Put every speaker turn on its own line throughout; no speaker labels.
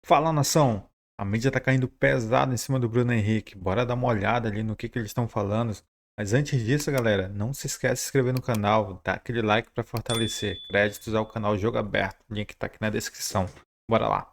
Fala, nação! A mídia tá caindo pesado em cima do Bruno Henrique. Bora dar uma olhada ali no que eles estão falando. Mas antes disso, galera, não se esquece de se inscrever no canal, dá aquele like para fortalecer. Créditos ao canal Jogo Aberto, o link tá aqui na descrição. Bora lá!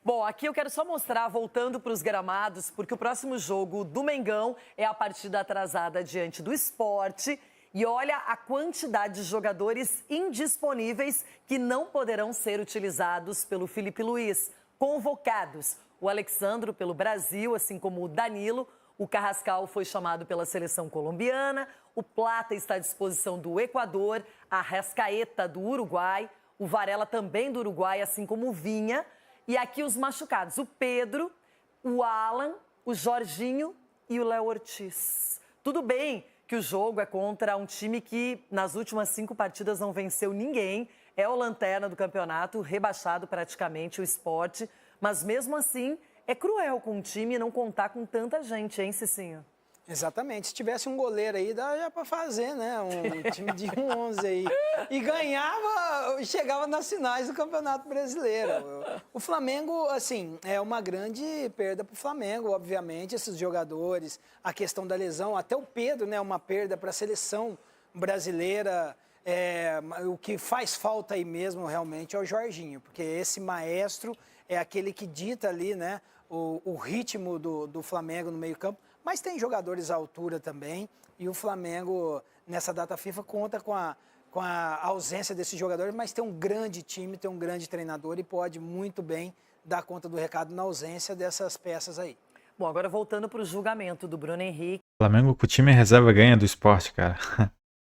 Bom, aqui eu quero só mostrar, voltando para os gramados, porque o próximo jogo do Mengão é a partida atrasada diante do Sport. E olha a quantidade de jogadores indisponíveis que não poderão ser utilizados pelo Felipe Luiz. Convocados: o Alexandro pelo Brasil, assim como o Danilo. O Carrascal foi chamado pela seleção colombiana. O Plata está à disposição do Equador. A Arrascaeta do Uruguai. O Varela também do Uruguai, assim como o Vinha. E aqui os machucados: o Pedro, o Alan, o Jorginho e o Léo Ortiz. Tudo bem que o jogo é contra um time que nas últimas 5 partidas não venceu ninguém. É o lanterna do campeonato, rebaixado praticamente, o Sport. Mas mesmo assim, é cruel com um time não contar com tanta gente, hein, Cicinho?
Exatamente. Se tivesse um goleiro aí, dá já para fazer, né? Um time de 11 aí. E ganhava, chegava nas finais do Campeonato Brasileiro. O Flamengo, assim, é uma grande perda para o Flamengo, obviamente. Esses jogadores, a questão da lesão, até o Pedro, né? Uma perda para a seleção brasileira. O que faz falta aí mesmo, realmente, é o Jorginho. Porque esse maestro é aquele que dita ali, né? O ritmo do Flamengo no meio-campo. Mas tem jogadores à altura também, e o Flamengo, nessa data FIFA, conta com a ausência desses jogadores, mas tem um grande time, tem um grande treinador e pode muito bem dar conta do recado na ausência dessas peças aí.
Bom, agora voltando para o julgamento do Bruno Henrique.
O Flamengo com o time reserva ganha do Sport, cara.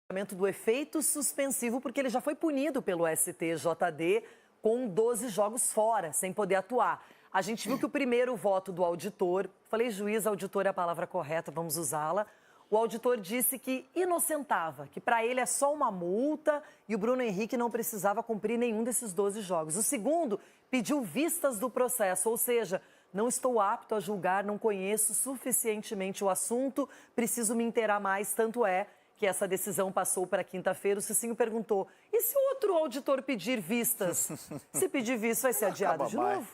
Julgamento do efeito suspensivo, porque ele já foi punido pelo STJD com 12 jogos fora, sem poder atuar. A gente viu que o primeiro voto do auditor, falei juiz, auditor é a palavra correta, vamos usá-la. O auditor disse que inocentava, que para ele é só uma multa e o Bruno Henrique não precisava cumprir nenhum desses 12 jogos. O segundo pediu vistas do processo, ou seja, não estou apto a julgar, não conheço suficientemente o assunto, preciso me inteirar mais, tanto é que essa decisão passou para quinta-feira. O Cicinho perguntou, e se outro auditor pedir vistas? Se pedir vistas, vai ser adiado de novo?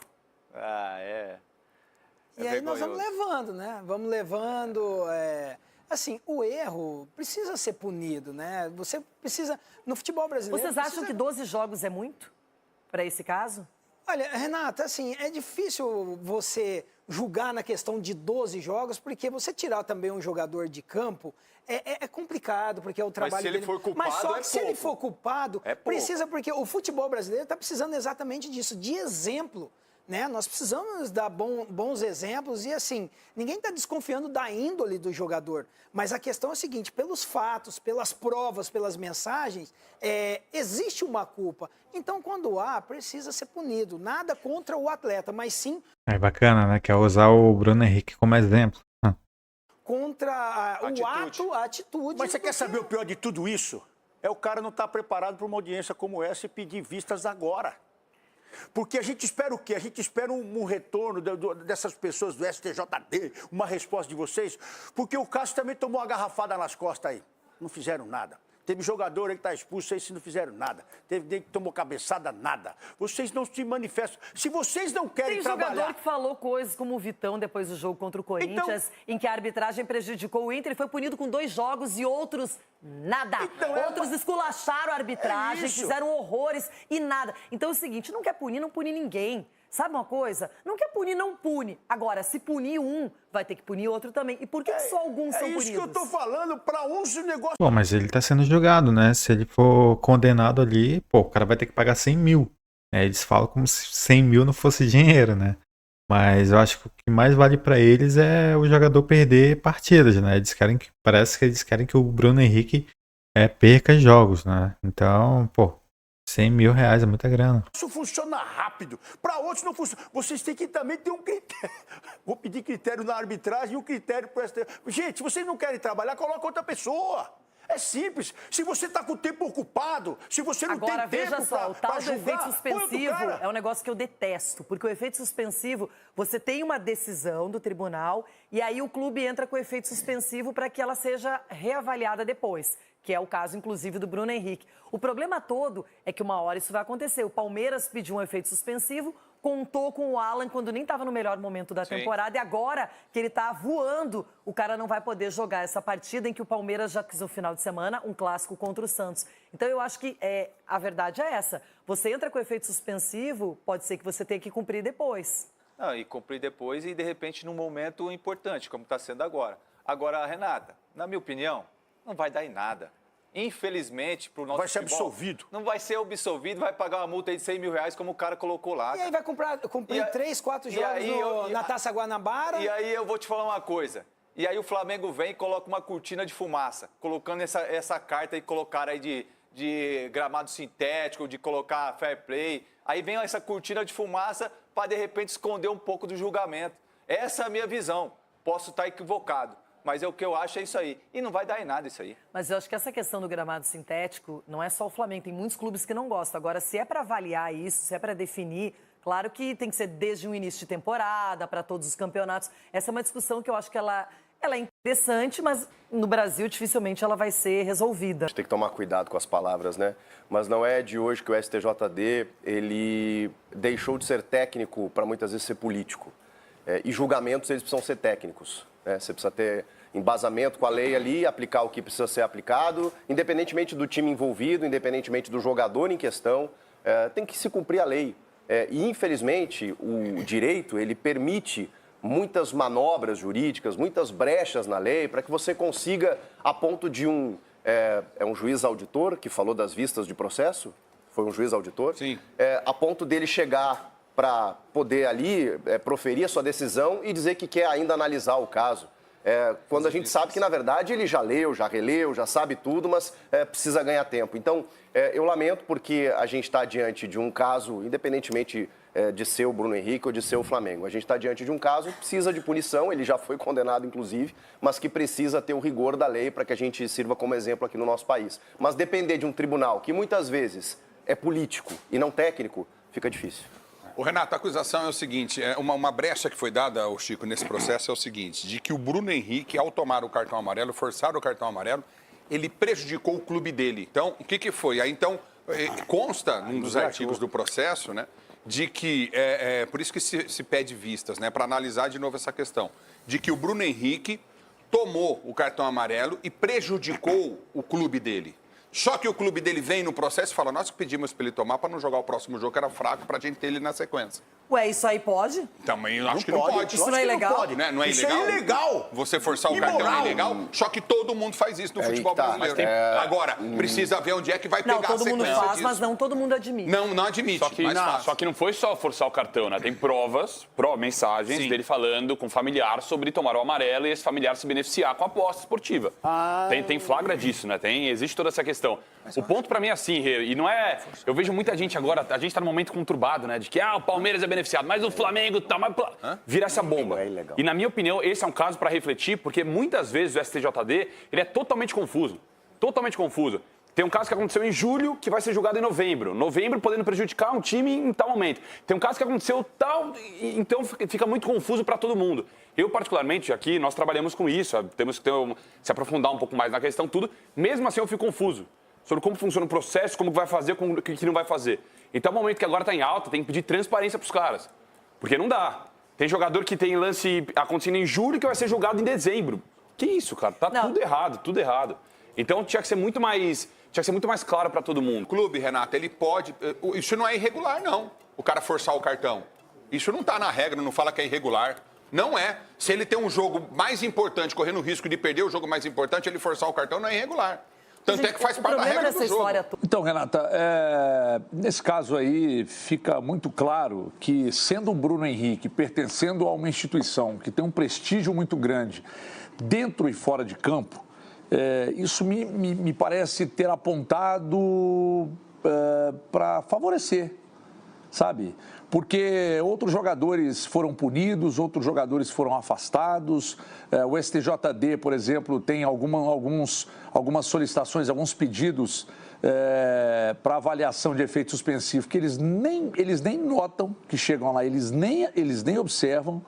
Ah, é.
E aí nós vamos levando, né? Vamos levando. Assim, o erro precisa ser punido, né? Você precisa. No futebol brasileiro.
Vocês acham que 12 jogos é muito para esse caso?
Olha, Renata, assim, é difícil você julgar na questão de 12 jogos, porque você tirar também um jogador de campo é complicado, porque é o trabalho dele.
Mas se ele for culpado,
Mas só que se ele for culpado,
pouco.
precisa, porque o futebol brasileiro está precisando exatamente disso, de exemplo. Né? Nós precisamos dar bons exemplos e, assim, ninguém está desconfiando da índole do jogador. Mas a questão é a seguinte, pelos fatos, pelas provas, pelas mensagens, existe uma culpa. Então, quando há, precisa ser punido. Nada contra o atleta, mas sim...
É bacana, né? Quer usar o Bruno Henrique como exemplo.
Contra o ato, a atitude...
Mas você quer saber o pior de tudo isso? É o cara não estar preparado para uma audiência como essa e pedir vistas agora. Porque a gente espera o quê? A gente espera um retorno dessas pessoas do STJD, uma resposta de vocês, porque o Cássio também tomou uma garrafada nas costas aí. Não fizeram nada. Teve jogador aí que está expulso aí, se não fizeram nada. Teve gente que tomou cabeçada, nada. Vocês não se manifestam. Se vocês não querem trabalhar...
Tem jogador que falou coisas como o Vitão depois do jogo contra o Corinthians, em que a arbitragem prejudicou o Inter e foi punido com 2 jogos e outros nada. Outros esculacharam a arbitragem, fizeram horrores e nada. Então é o seguinte, não quer punir, não pune ninguém. Sabe uma coisa? Não quer punir, não pune. Agora, se punir um, vai ter que punir outro também. E por que só alguns são punidos?
É isso que eu tô falando, pra uns o negócio...
Bom, mas ele tá sendo julgado, né? Se ele for condenado ali, pô, o cara vai ter que pagar 100 mil. Eles falam como se 100 mil não fosse dinheiro, né? Mas eu acho que o que mais vale pra eles é o jogador perder partidas, né? Parece que eles querem que o Bruno Henrique perca jogos, né? Então, pô, 100 mil reais é muita grana.
Isso funciona rápido. Para outros não funciona. Vocês têm que também ter um critério. Vou pedir critério na arbitragem e um critério para o STF. Gente, se vocês não querem trabalhar, coloca outra pessoa. É simples. Se você está com o tempo ocupado, se você não tem tempo para julgar...
Agora, veja só, o tal do efeito suspensivo é um negócio que eu detesto. Porque o efeito suspensivo, você tem uma decisão do tribunal e aí o clube entra com o efeito suspensivo para que ela seja reavaliada depois. Que é o caso, inclusive, do Bruno Henrique. O problema todo é que uma hora isso vai acontecer. O Palmeiras pediu um efeito suspensivo, contou com o Alan quando nem estava no melhor momento da temporada e agora que ele está voando, o cara não vai poder jogar essa partida em que o Palmeiras já quis no final de semana um clássico contra o Santos. Então eu acho que a verdade é essa. Você entra com efeito suspensivo, pode ser que você tenha que cumprir depois.
Não, e cumprir depois e de repente num momento importante, como está sendo agora. Agora, Renata, na minha opinião, não vai dar em nada. Infelizmente, para o nosso
Vai ser
futebol,
absolvido.
Não vai ser absolvido, vai pagar uma multa aí de 100 mil reais, como o cara colocou lá.
E aí vai cumprir 3, 4 jogos na Taça Guanabara.
E aí eu vou te falar uma coisa. E aí o Flamengo vem e coloca uma cortina de fumaça, colocando essa carta e colocar aí de gramado sintético, de colocar fair play. Aí vem essa cortina de fumaça para, de repente, esconder um pouco do julgamento. Essa é a minha visão. Posso estar equivocado. Mas o que eu acho é isso aí. E não vai dar em nada isso aí.
Mas eu acho que essa questão do gramado sintético não é só o Flamengo. Tem muitos clubes que não gostam. Agora, se é para avaliar isso, se é para definir, claro que tem que ser desde o início de temporada, para todos os campeonatos. Essa é uma discussão que eu acho que ela é interessante, mas no Brasil dificilmente ela vai ser resolvida.
A gente tem que tomar cuidado com as palavras, né? Mas não é de hoje que o STJD, ele deixou de ser técnico para muitas vezes ser político. E julgamentos, eles precisam ser técnicos. Você precisa ter embasamento com a lei ali, aplicar o que precisa ser aplicado, independentemente do time envolvido, independentemente do jogador em questão, tem que se cumprir a lei. E, infelizmente, o direito, ele permite muitas manobras jurídicas, muitas brechas na lei, para que você consiga, a ponto de um juiz auditor, que falou das vistas de processo, foi um juiz auditor,
Sim.
A ponto dele chegar para poder ali proferir a sua decisão e dizer que quer ainda analisar o caso. Quando a gente sabe que, na verdade, ele já leu, já releu, já sabe tudo, mas precisa ganhar tempo. Então, eu lamento porque a gente está diante de um caso, independentemente de ser o Bruno Henrique ou de ser o Flamengo. A gente está diante de um caso que precisa de punição, ele já foi condenado, inclusive, mas que precisa ter o rigor da lei para que a gente sirva como exemplo aqui no nosso país. Mas depender de um tribunal que muitas vezes é político e não técnico, fica difícil.
O Renato, a acusação é o seguinte, uma brecha que foi dada ao Chico nesse processo é o seguinte, de que o Bruno Henrique, ao tomar o cartão amarelo, forçar o cartão amarelo, ele prejudicou o clube dele. Então, o que foi? Aí, então, consta num dos artigos do processo, né, de que, por isso que se pede vistas, né, para analisar de novo essa questão, de que o Bruno Henrique tomou o cartão amarelo e prejudicou o clube dele. Só que o clube dele vem no processo e fala, nós que pedimos para ele tomar para não jogar o próximo jogo, que era fraco, para a gente ter ele na sequência.
Ué, isso aí pode?
Também acho que não pode.
Isso não é ilegal?
Não pode.
Né? Não é
Isso
ilegal?
é ilegal.
Você forçar o cartão é ilegal, só que todo mundo faz isso no futebol brasileiro. Agora, precisa ver onde é que vai pegar
Não, todo
a sequência
mundo faz,
disso.
mas não todo mundo admite.
Não admite,
Só que não foi só forçar o cartão, né? Tem mensagens
Sim.
dele falando com familiar sobre tomar o amarelo e esse familiar se beneficiar com a aposta esportiva. Tem flagra disso, né? Existe toda essa questão. O ponto pra mim é assim, e não é... Eu vejo muita gente agora, a gente tá num momento conturbado, né? De que, o Palmeiras é beneficiado, mas o Flamengo tá... Mas, vira essa bomba. E na minha opinião, esse é um caso pra refletir, porque muitas vezes o STJD, ele é totalmente confuso. Totalmente confuso. Tem um caso que aconteceu em julho, que vai ser julgado em novembro. Novembro podendo prejudicar um time em tal momento. Tem um caso que aconteceu tal, então fica muito confuso para todo mundo. Eu, particularmente, aqui, nós trabalhamos com isso, temos que se aprofundar um pouco mais na questão, tudo. Mesmo assim, eu fico confuso sobre como funciona o processo, como vai fazer, como que não vai fazer. Então, é um momento que agora está em alta, tem que pedir transparência para os caras. Porque não dá. Tem jogador que tem lance acontecendo em julho que vai ser julgado em dezembro. Que isso, cara? Tá tudo errado, tudo errado. Então, tinha que ser muito mais claro para todo mundo.
O clube, Renato, ele pode... Isso não é irregular, não. O cara forçar o cartão. Isso não está na regra, não fala que é irregular. Não é. Se ele tem um jogo mais importante, correndo o risco de perder o jogo mais importante, ele forçar o cartão não é irregular. Tanto é que faz parte da regra do jogo.
Então, Renata, nesse caso aí fica muito claro que, sendo o Bruno Henrique pertencendo a uma instituição que tem um prestígio muito grande dentro e fora de campo, isso me parece ter apontado para favorecer, sabe? Porque outros jogadores foram punidos, outros jogadores foram afastados. O STJD, por exemplo, tem algumas solicitações, alguns pedidos para avaliação de efeito suspensivo que eles nem notam que chegam lá, eles nem observam.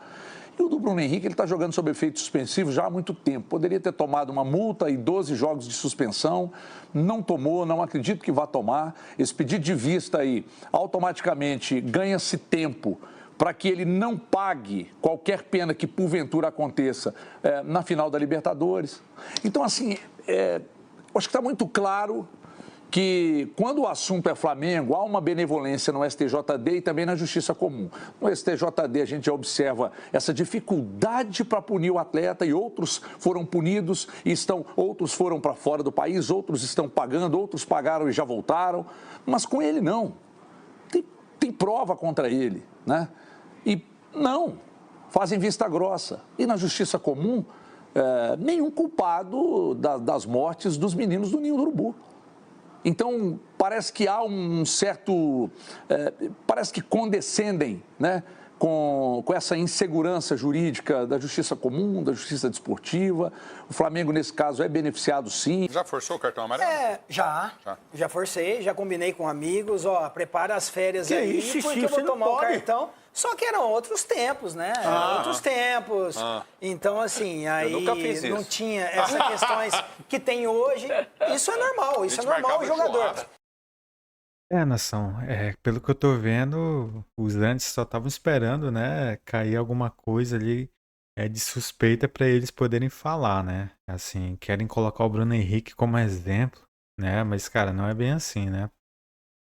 E o do Bruno Henrique, ele está jogando sob efeito suspensivo já há muito tempo. Poderia ter tomado uma multa e 12 jogos de suspensão, não tomou, não acredito que vá tomar. Esse pedido de vista aí, automaticamente ganha-se tempo para que ele não pague qualquer pena que porventura aconteça na final da Libertadores. Então, assim, acho que está muito claro que quando o assunto é Flamengo, há uma benevolência no STJD e também na Justiça Comum. No STJD a gente já observa essa dificuldade para punir o atleta e outros foram punidos e outros foram para fora do país, outros estão pagando, outros pagaram e já voltaram, mas com ele não. Tem prova contra ele, né? E não, fazem vista grossa. E na Justiça Comum, nenhum culpado das mortes dos meninos do Ninho do Urubu. Então, parece que há um certo... parece que condescendem, né, com essa insegurança jurídica da Justiça Comum, da Justiça Desportiva. O Flamengo, nesse caso, é beneficiado, sim.
Já forçou o cartão amarelo?
Já forcei, já combinei com amigos, prepara as férias aí,
isso,
porque
Xixi,
eu vou
você não
tomar o
pode.
cartão. Só que eram outros tempos, né? Outros tempos. Então, assim, aí
nunca fiz
não
isso.
tinha essas questões que tem hoje. Isso é normal, isso é
A gente
normal
marcava
o jogador.
churrasco.
Nação, pelo que eu tô vendo, os grandes só estavam esperando, né, cair alguma coisa ali de suspeita para eles poderem falar, né? Assim, querem colocar o Bruno Henrique como exemplo, né? Mas, cara, não é bem assim, né?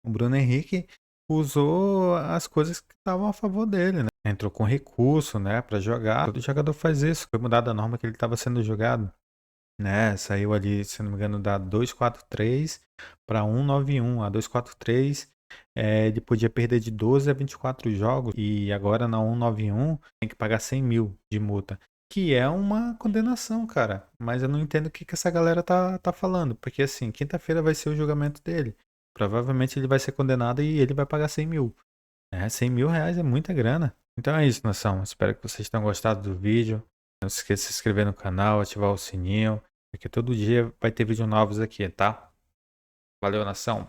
O Bruno Henrique usou as coisas que estavam a favor dele, né? Entrou com recurso, né, para jogar. Todo jogador faz isso. Foi mudada a norma que ele estava sendo jogado, né? Saiu ali, se não me engano, da 243 para 191. A 243 ele podia perder de 12 a 24 jogos e agora na 191 tem que pagar 100 mil de multa. Que é uma condenação, cara. Mas eu não entendo o que essa galera tá falando. Porque assim, quinta-feira vai ser o julgamento dele. Provavelmente ele vai ser condenado e ele vai pagar 100 mil. 100 mil reais é muita grana. Então é isso, nação. Espero que vocês tenham gostado do vídeo. Não se esqueça de se inscrever no canal, ativar o sininho. Porque todo dia vai ter vídeos novos aqui, tá? Valeu, nação.